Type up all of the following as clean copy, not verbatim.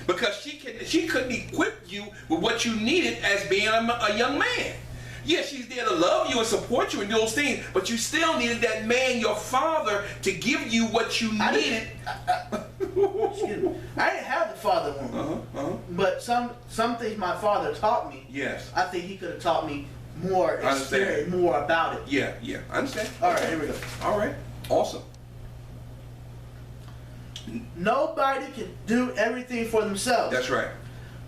because she couldn't equip you with what you needed as being a young man. Yes, she's there to love you and support you and do those things, but you still needed that man, your father, to give you what you needed. Excuse me. I didn't have the father woman, but some things my father taught me. Yes. I think he could have taught me more, experience, more about it. Yeah, I understand. All right, here we go. All right, awesome. Nobody can do everything for themselves. That's right.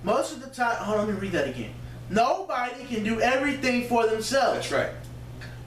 Most of the time, hold on, let me read that again. Nobody can do everything for themselves. That's right.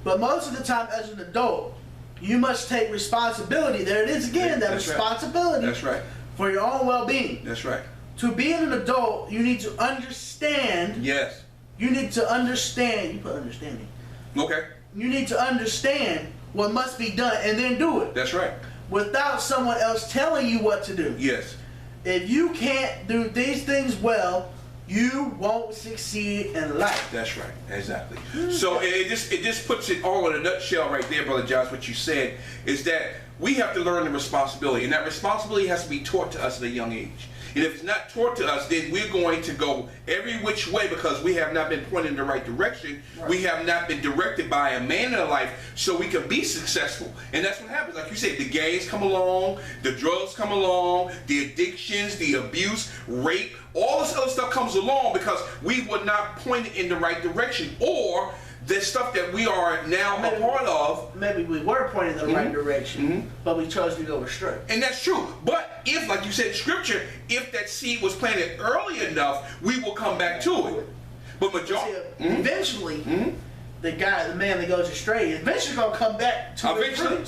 But most of the time, as an adult, you must take responsibility. There it is again, that responsibility. That's right. For your own well-being. That's right. To be an adult, you need to understand. Yes. You need to understand. You put understanding. Okay. You need to understand what must be done and then do it. That's right. Without someone else telling you what to do. Yes. If you can't do these things well, you won't succeed in life. That's right. Exactly. So it just puts it all in a nutshell right there, Brother Josh. What you said is that we have to learn the responsibility, and that responsibility has to be taught to us at a young age. And if it's not taught to us, then we're going to go every which way because we have not been pointed in the right direction. Right. We have not been directed by a man in our life so we can be successful. And that's what happens. Like you said, the gangs come along, the drugs come along, the addictions, the abuse, rape, all this other stuff comes along because we were not pointed in the right direction, or the stuff that we are now a part of. Maybe we were pointed in the right direction, but we chose to go astray. And that's true. But if, like you said in scripture, if that seed was planted early enough, we will come back to it. But majority, eventually, the man that goes astray, eventually gonna come back to eventually,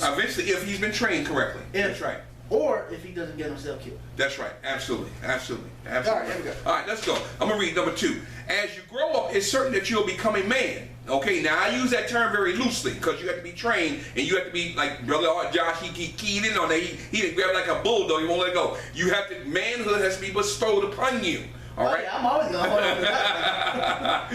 if he's been trained correctly. That's right. Or if he doesn't get himself killed. That's right. Absolutely. Absolutely. All right, here we go. All right, let's go. I'm going to read number 2. As you grow up, it's certain that you'll become a man. Okay, now I use that term very loosely because you have to be trained and you have to be like Brother Josh, he keyed in on that. He didn't grab like a bulldog, he won't let go. You have to, manhood has to be bestowed upon you. All right? Yeah, I'm always going to hold on to that.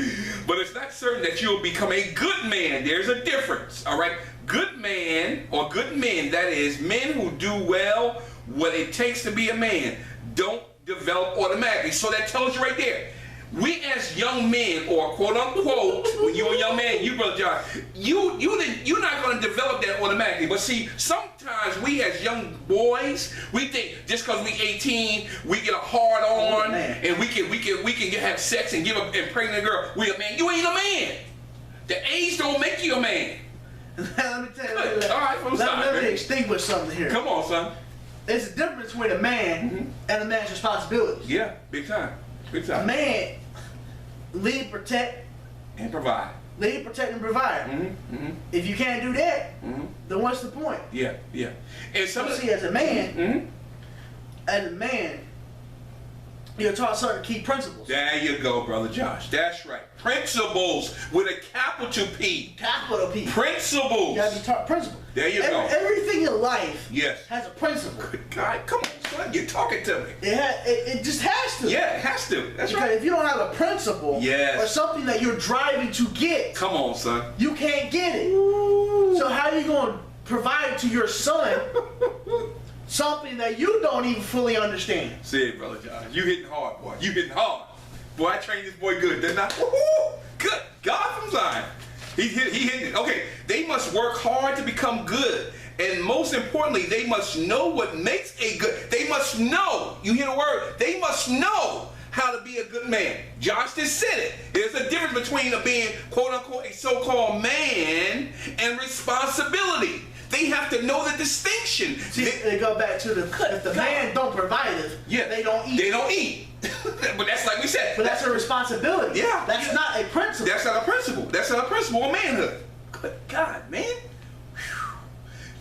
But it's not certain that you'll become a good man. There's a difference. All right? Good man, or good men, that is, men who do well what it takes to be a man, don't develop automatically. So that tells you right there. We as young men, or quote unquote, when you're a young man, you Brother John, you're not going to develop that automatically. But see, sometimes we as young boys, we think just because we 18, we get a hard on, and we can have sex and give up and pregnant a girl. We a man. You ain't a man. The age don't make you a man. Let me tell you. All right, let me extinguish something here. Come on, son. There's a difference between a man and a man's responsibilities. Yeah, big time. Big time. A man lead, protect, and provide. Lead, protect, and provide. If you can't do that, then what's the point? Yeah. And see, as a man, you're taught certain key principles. There you go, Brother Josh. That's right. Principles with a capital P. Capital P. Principles. You gotta be taught principles. There you go. Everything in life yes. has a principle. Good God, come on, son. You're talking to me. It just has to. Yeah, it has to. That's because right. if you don't have a principle or something that you're driving to get, come on, son. You can't get it. Ooh. So how are you going to provide to your son something that you don't even fully understand? See it, Brother John. You hitting hard, boy. You hitting hard. Boy, I trained this boy good, didn't I? Woo-hoo! Good God from Zion. He hit it. Okay, they must work hard to become good. And most importantly, they must know what makes a good. They must know. You hear the word? They must know how to be a good man. Josh just said it. There's a difference between being, quote unquote, a so-called man and responsibility. They have to know the distinction. See, they go back to if the man don't provide it, they don't eat. They don't eat. But that's like we said. But that's a responsibility. Yeah. That's not a principle. That's not a principle. That's not a principle of manhood. Good God, man.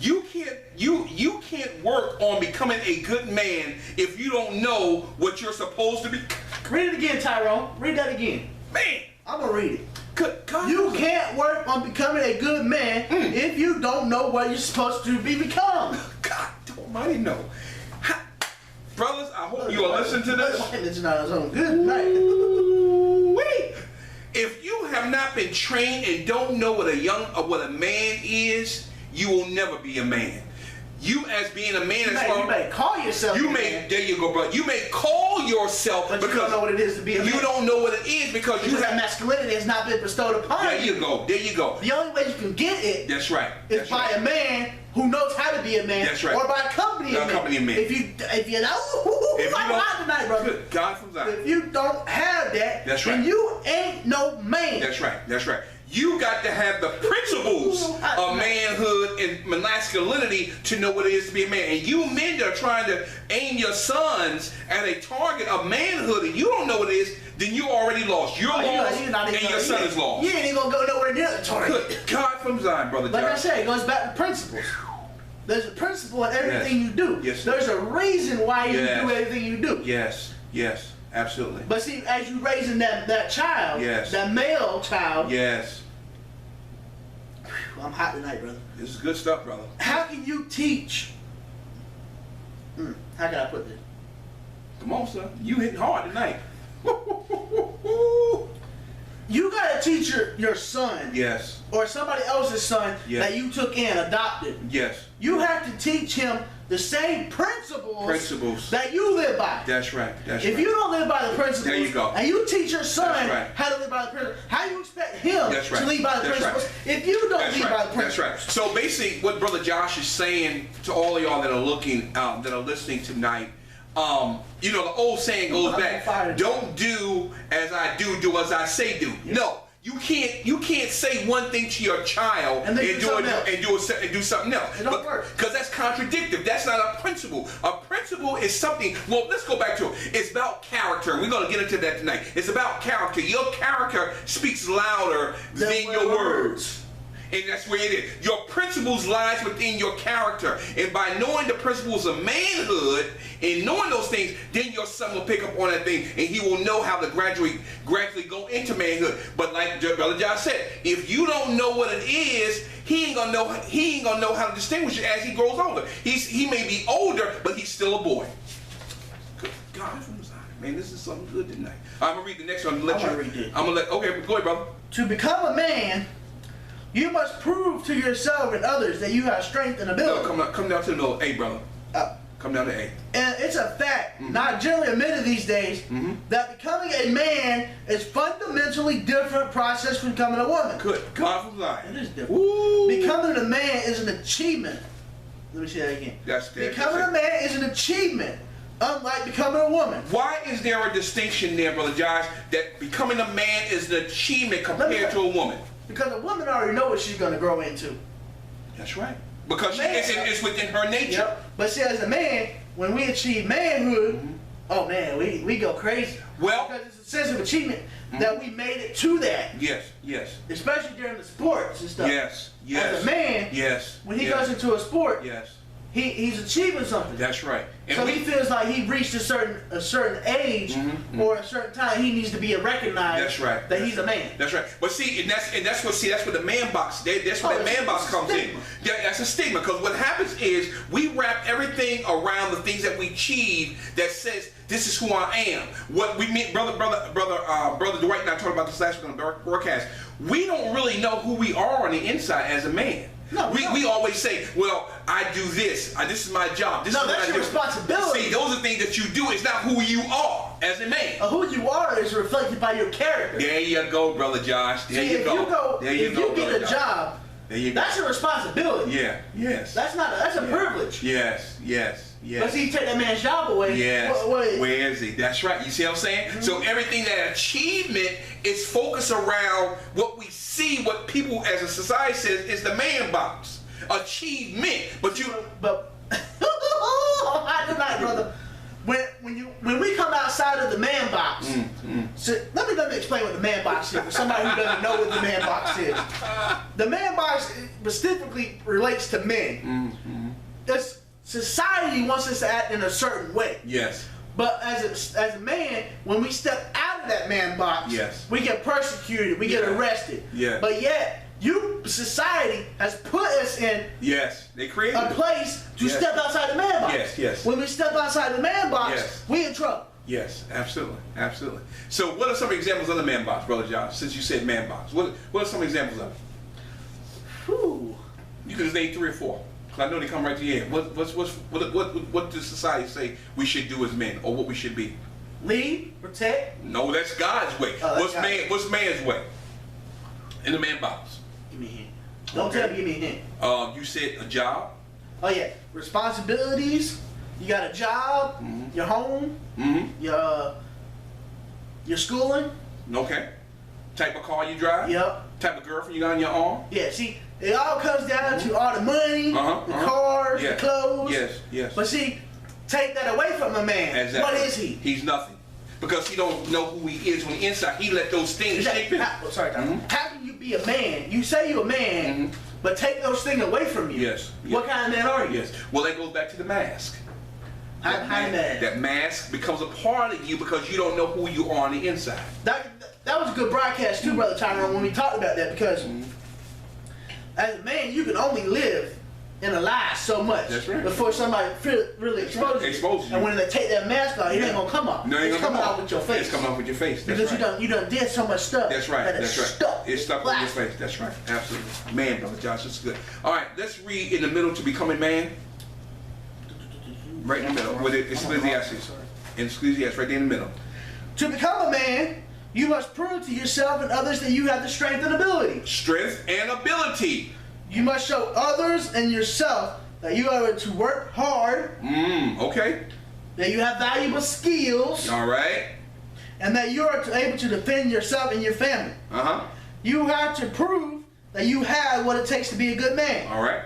You can't work on becoming a good man if you don't know what you're supposed to be. Read it again, Tyrone. Read that again. Man. I'm going to read it. Good God. You can't work on becoming a good man if you don't know what you're supposed to become. God almighty, no. Brothers, I hope you are listening to this. Good night. Wait. If you have not been trained and don't know what a man is, you will never be a man. You as being a man, You may call yourself. you may. There you go, brother. You may call yourself, but because you don't know what it is to be a man. you don't know what it is because you have. masculinity has not been bestowed upon There you go. There you go. The only way you can get it That's right. is That's by right. a man who knows how to be a man. That's right. Or by a company of men. If you know, If you I'm don't- hot tonight, brother. Good God from Zion. If you don't have that, That's then right. you ain't no man. That's right. That's right. You got to have the principles of manhood and masculinity to know what it is to be a man. And you men that are trying to aim your sons at a target of manhood and you don't know what it is, then you already lost. You're lost and your son is lost. You ain't even gonna go nowhere near the target. Good God from Zion, brother Like I Josh. said, it goes back to principles. There's a principle in everything Yes. you do. Yes, sir. There's a reason why you Yes. do everything you do. Yes. Yes. Absolutely. But see, as you raising that child, Yes. that male child, Yes. I'm hot tonight, brother. This is good stuff, brother. How can you teach? How can I put this? Come on, son. You hitting hard tonight. You gotta teach your son Yes. or somebody else's son Yes. that you took in, adopted. Yes. You have to teach him the same principles Principles. that you live by. That's right. That's If right. you don't live by the principles, There you go. and you teach your son That's right. how to live by the principles, how you expect him That's right. to live by the That's principles right. if you don't That's live by right. the That's principles? right. So basically, what Brother Josh is saying to all of y'all that are looking, that are listening tonight, you know, the old saying goes I'm back: fired. "Don't do as I do as I say do." No, you can't say one thing to your child And then do something else. and do something else. It don't work. Because that's contradictory. That's not a principle. A principle is something. Well, let's go back to it. It's about character. We're going to get into that tonight. It's about character. Your character speaks louder than your words. And that's where it is. Your principles lies within your character. And by knowing the principles of manhood and knowing those things, then your son will pick up on that thing and he will know how to gradually go into manhood. But like Brother Josh said, if you don't know what it is, he ain't gonna know how to distinguish it as he grows older. He may be older, but he's still a boy. Good God from Zion. Man, this is something good tonight. I'm gonna read the next one. Okay, go ahead, brother. To become a man, you must prove to yourself and others that you have strength and No, ability. come down to the middle. A, brother. Come down to A. And it's a fact, not generally admitted these days, that becoming a man is fundamentally different process from becoming a woman. Good God from Zion. It is different. Woo. Becoming a man is an achievement. Let me say that again. Becoming a man is an achievement, unlike becoming a woman. Why is there a distinction there, Brother Josh, that becoming a man is an achievement compared to a woman? Because a woman already knows what she's going to grow into. That's right. Because Man. it's within her nature. Yep. But see, as a man, when we achieve manhood, oh man, we go crazy. Well- because it's a sense of achievement that we made it to that. Yes, yes, Especially during the sports and stuff. yes, yes. As a man, yes, when he yes, goes into a sport, yes, he's achieving something. that's right. And So we- he feels like he reached a certain age or a certain time he needs to be recognized That's right. that he's a man. That's right. But see, that's what the man box. That's where Oh, the man it's box a comes in. stigma. Yeah, that's a stigma. Because what happens is we wrap everything around the things that we achieve that says this is who I am. What we mean, brother Dwight and I talked about this last week on the broadcast. We don't really know who we are on the inside as a man. No, we always say, well, I do this. This is my job. This No, is what that's I your do. responsibility. See, those are things that you do. It's not who you are as a man. Who you are is reflected by your character. There you go, Brother Josh. There See, you if go. if you get Brother a Josh. job, There you go. that's a responsibility. Yeah. Yes. That's a privilege. Yes. Yes. Yes. But see, you take that man's job away. Yes. What- Where is he? That's right. You see what I'm saying? So everything, that achievement is focused around what we see, what people as a society says is the man box. Achievement. But you But hot tonight, brother. When we come outside of the man box, so let me explain what the man box is for somebody who doesn't know what the man box is. The man box specifically relates to men. This society wants us to act in a certain way. Yes. But as a man, when we step out of that man box, Yes. we get persecuted, we get Yeah. arrested. Yeah. But yet, society has put us in Yes. They created a it. place to Yes. step outside the man box. Yes, yes. When we step outside the man box, Yes. we in trouble. Yes, absolutely, absolutely. So, what are some examples of the man box, Brother Josh? Since you said man box, what are some examples of it? Whew. You can just name 3 or 4. 'Cause I know they come right to your head. What does society say we should do as men, or what we should be? Lead, protect. No, that's God's way. Oh, that's God. What's man's way? In the man box. Give me a hint. Don't Okay. tell me, give me a hint. You said a job. Oh yeah, responsibilities. You got a job, your home, your schooling. Okay. Type of car you drive. Yep. Type of girlfriend you got on your arm. Yeah. See, it all comes down to all the money, the cars, Yeah. the clothes. Yes. Yes. But see, take that away from a man. Exactly. What is he? He's nothing. Because he don't know who he is on the inside. He let those things shape him. Sorry, Tom. How can you be a man? You say you're a man, but take those things away from you. Yes. What kind of man are you? Yes. Well, that goes back to the mask. That That mask becomes a part of you because you don't know who you are on the inside. That was a good broadcast too, Brother Tyrone, when we talked about that, because as a man, you can only live in a lie so much. That's right. Before somebody really exposes you. Exposes you. And when they take that mask off, it ain't gonna come off. No, it's coming out with your face. It's coming off with your face. That's because right. you done did so much stuff. That's right. That That's it's right. stuck. It's stuck on your Plastic. face. That's right. Absolutely. Man, Brother Josh, that's good. All right, let's read in the middle to become a man. Right in the middle. With it, it's Ecclesiastes. In Ecclesiastes, right there in the middle. To become a man, you must prove to yourself and others that you have the strength and ability. Strength and ability. You must show others and yourself that you are to work hard, Okay. that you have valuable skills, All right. and that you are able to defend yourself and your family. You have to prove that you have what it takes to be a good man. All right.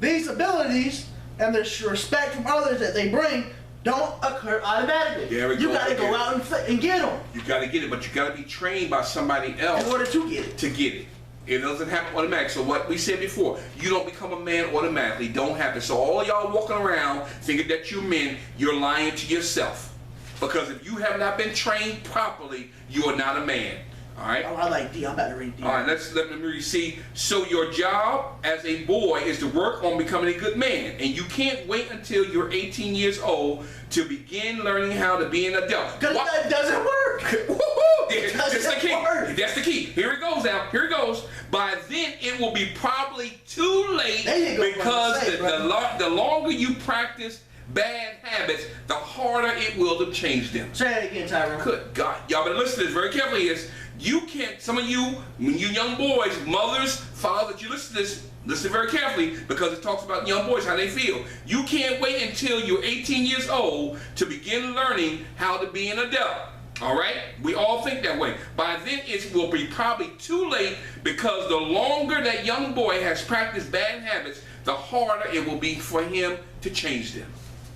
These abilities and the respect from others that they bring don't occur automatically. There we You go. got to go out and get them You got to get it, but you got to be trained by somebody else in order to get it. to get it. It doesn't happen automatically. So what we said before, you don't become a man automatically. Don't happen. So all y'all walking around thinking that you're men, you're lying to yourself. Because if you have not been trained properly, you are not a man. All right? Oh, I like D. I'm about to read D. All right, let me read. See, so your job as a boy is to work on becoming a good man. And you can't wait until you're 18 years old to begin learning how to be an adult. Because that doesn't work. Woohoo! That's the key. work. That's the key. Here it goes now. Here it goes. By then, it will be probably too late There you go, because brother. the longer you practice bad habits, the harder it will to change them. Say that again, Tyrone. Good God. Y'all better listen to this very carefully. You can't, some of you, when you young boys, mothers, fathers, you listen to this, listen very carefully because it talks about young boys, how they feel. You can't wait until you're 18 years old to begin learning how to be an adult. All right? We all think that way. By then, it will be probably too late because the longer that young boy has practiced bad habits, the harder it will be for him to change them.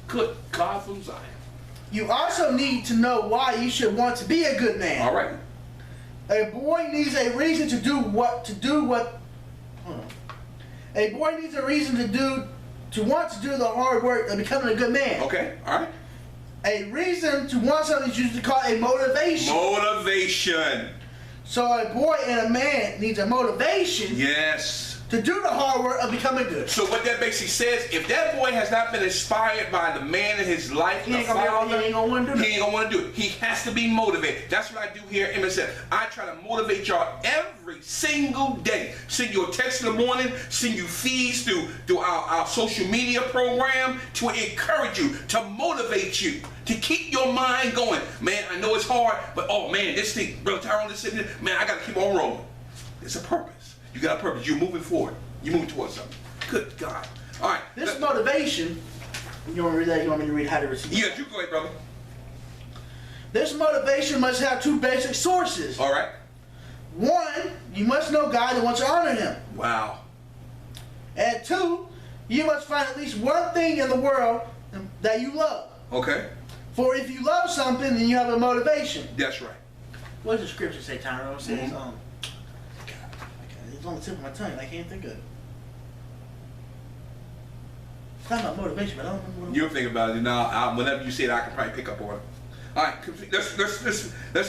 Good God from Zion. You also need to know why you should want to be a good man. All right. A boy needs a reason to want to do the hard work of becoming a good man. Okay. All right. A reason to want something is usually called a motivation. Motivation. So a boy and a man needs a motivation Yes. to do the hard work of becoming good. So what that basically says, if that boy has not been inspired by the man in his life, He ain't gonna want to do he that. ain't gonna want to do it. He has to be motivated. That's what I do here at MSF. I try to motivate y'all every single day. Send you a text in the morning, send you feeds through our social media program to encourage you, to motivate you, to keep your mind going. Man, I know it's hard, but oh man, this thing, Brother Tyrone is sitting there, man, I gotta keep on rolling. It's a purpose. You got a purpose. You're moving forward. You're moving towards something. Good God. All right. This motivation, you want me to read that? You want me to read how to receive? Yes, you go ahead, brother. This motivation must have two basic sources. All right. One, you must know God and want to honor Him. Wow. And two, you must find at least one thing in the world that you love. Okay. For if you love something, then you have a motivation. That's right. What does the scripture say, Tyrone? It says, it's on the tip of my tongue. I can't think of it. It's talking about motivation, but I don't remember what You'll think about it. Now, whenever you say it, I can probably pick up on it. All right. Let's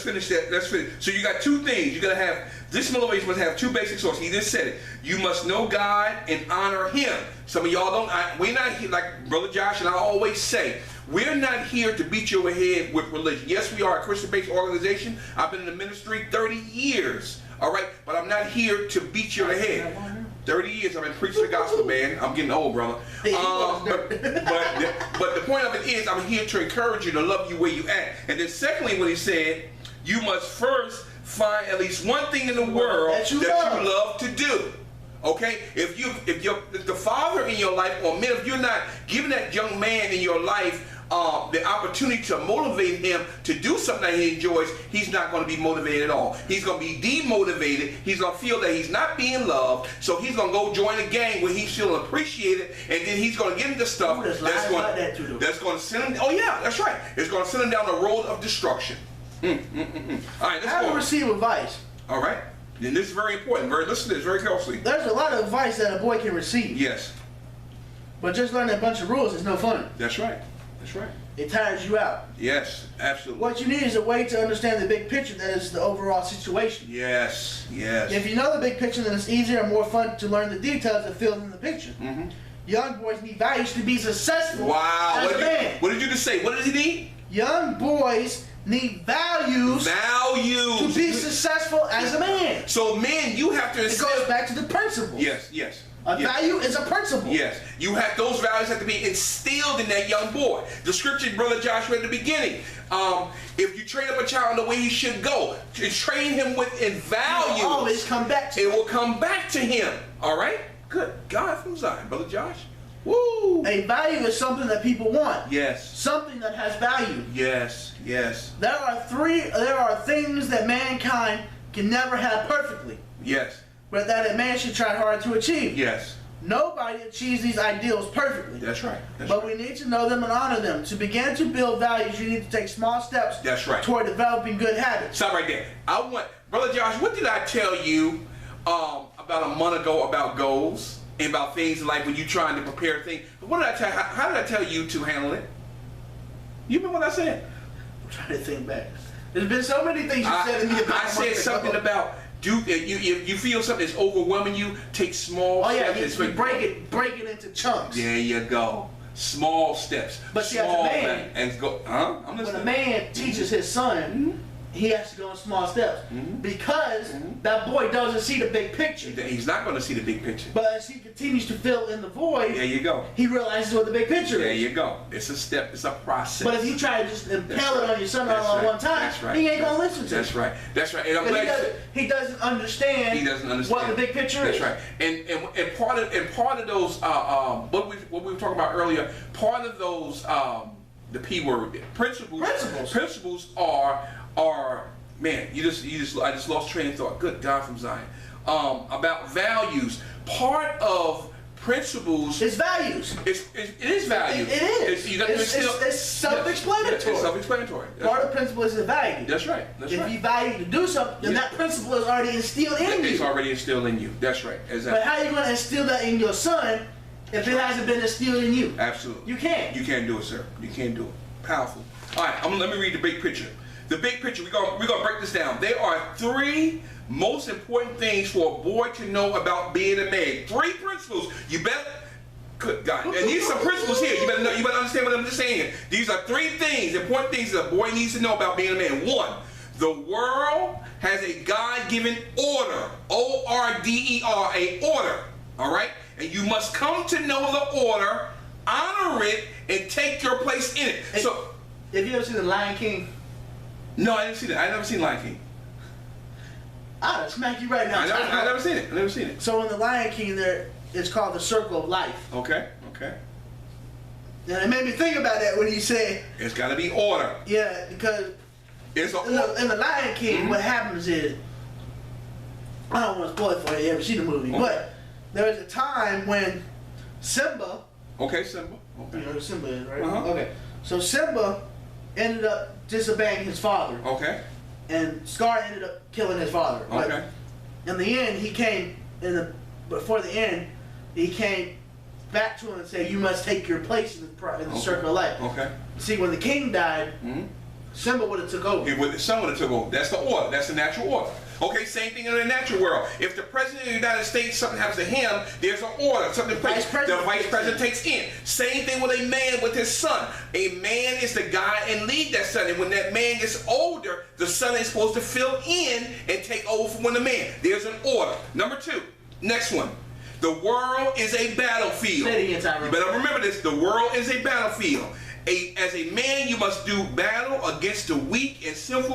finish that. Let's finish. So you got two things. You gotta have this motivation must have two basic sources. He just said it. You must know God and honor Him. Some of y'all don't. We're not here like Brother Josh and I always say. We're not here to beat you over the head with religion. Yes, we are a Christian-based organization. I've been in the ministry 30 years. All right, but I'm not here to beat you over the head. 30 years I've been preaching the gospel, man. I'm getting old, brother. Hey, But the point of it is, I'm here to encourage you to love you where you at. And then secondly, when he said, you must first find at least one thing in the world that you love to do. Okay, if the father in your life, or men, if you're not giving that young man in your life the opportunity to motivate him to do something that he enjoys, he's not going to be motivated at all. He's going to be demotivated. He's going to feel that he's not being loved, so he's going to go join a gang where he's feeling appreciated, and then he's going to get into stuff that's going to send him. Oh yeah, that's right. It's going to send him down the road of destruction. All right, let's How go. to receive advice. All right, and this is very important. Listen to this very closely. There's a lot of advice that a boy can receive. Yes, But just learning a bunch of rules is no fun. that's right. That's right. It tires you out. Yes, absolutely. What you need is a way to understand the big picture, that is the overall situation. Yes, yes. If you know the big picture, then it's easier and more fun to learn the details that fill in the picture. Mm-hmm. Young boys need values to be successful Wow. as a man. What did you just say? What does he need? Young boys need values Values. to be successful as a man. So men, you have to It goes back to the principle. Yes, yes. A yes. value is a principle. Yes, you have those values have to be instilled in that young boy. The scripture, Brother Joshua, at the beginning, if you train up a child in the way he should go, to train him within values, It will always come back to it will come back to him. All right, good God from Zion, Brother Josh. Woo! A value is something that people want. Yes, Something that has value. yes, yes, There are things that mankind can never have perfectly, yes, but that a man should try hard to achieve. yes. Nobody achieves these ideals perfectly. That's right. That's But right. we need to know them and honor them. To begin to build values, you need to take small steps That's right. toward developing good habits. Stop right there. I want, Brother Josh, what did I tell you about a month ago about goals and about things like when you're trying to prepare things? What did I tell? How did I tell you to handle it? You remember what I said? I'm trying to think back. There's been so many things you said to me about I said something about you feel something is overwhelming you. Take small Oh yeah, steps. you break it into chunks. There you go. Small steps. But see, as a small man, and go. Huh? I'm When listening. a man teaches his son, he has to go in small steps because that boy doesn't see the big picture. He's not going to see the big picture. But as he continues to fill in the void, There you go. he realizes what the big picture There is. you go. It's a step. It's a process. But if you try to just impel it right. on your son That's all at right. one time, That's right. he ain't gonna listen to That's it. right. That's right. And I'm Because glad he doesn't understand. he doesn't understand what the big picture is. That's right. And part of those what we were talking about earlier. Part of those the P word principles. Principles are man. I just lost train of thought. Good God from Zion. About values. Part of principles. It's values. It is value. It is. It's self-explanatory. It's self-explanatory. That's Part right. of the principle is the value. That's right. That's If right. you value to do something, then Yeah. that principle is already instilled in It's you. already instilled in you. That's right. But Exactly. how are you going to instill that in your son if it hasn't been instilled in you? Absolutely. You can't. You can't do it, sir. You can't do it. Powerful. All right. Let me read the big picture. The big picture. We're gonna break this down. There are 3 most important things for a boy to know about being a man. 3 principles. You better. Good God. And these are some principles here. You better know. You better understand what I'm just saying here. These are 3 things, important things that a boy needs to know about being a man. 1. The world has a God-given order. O-R-D-E-R, a order. All right? And you must come to know the order, honor it, and take your place in it. Hey, So, Have you ever seen The Lion King? no, I didn't see that. I never seen Lion King. I'll smack you right now. I never seen it. I never seen it. So in The Lion King, it's called the Circle of Life. Okay, okay. And it made me think about that when you said, It's got to be order. yeah, because It's a in the Lion King, what happens is, I don't want to spoil it for you, you ever seen the movie, Okay. but there was a time when Simba, Okay, Simba. you Okay. know who Simba is, right? Uh-huh. Okay. So Simba ended up disobeying his father, Okay. and Scar ended up killing his father. But Okay. in the end, before the end, he came back to him and said, "You must take your place in the circle of life." Okay. See, when the king died, Mm-hmm. Simba would have took over. With someone that took over. That's the order. That's the natural order. Okay, same thing in the natural world. If the president of the United States, something happens to him, there's an order. Something Vice takes. The president vice takes president in. takes in. Same thing with a man with his son. A man is the guy and lead that son. And when that man gets older, the son is supposed to fill in and take over from the man. There's an order. Number 2, next one. The world is a battlefield. Say it again, Tyrone. You better remember this. The world is a battlefield. As a man, you must do battle against the weak and sinful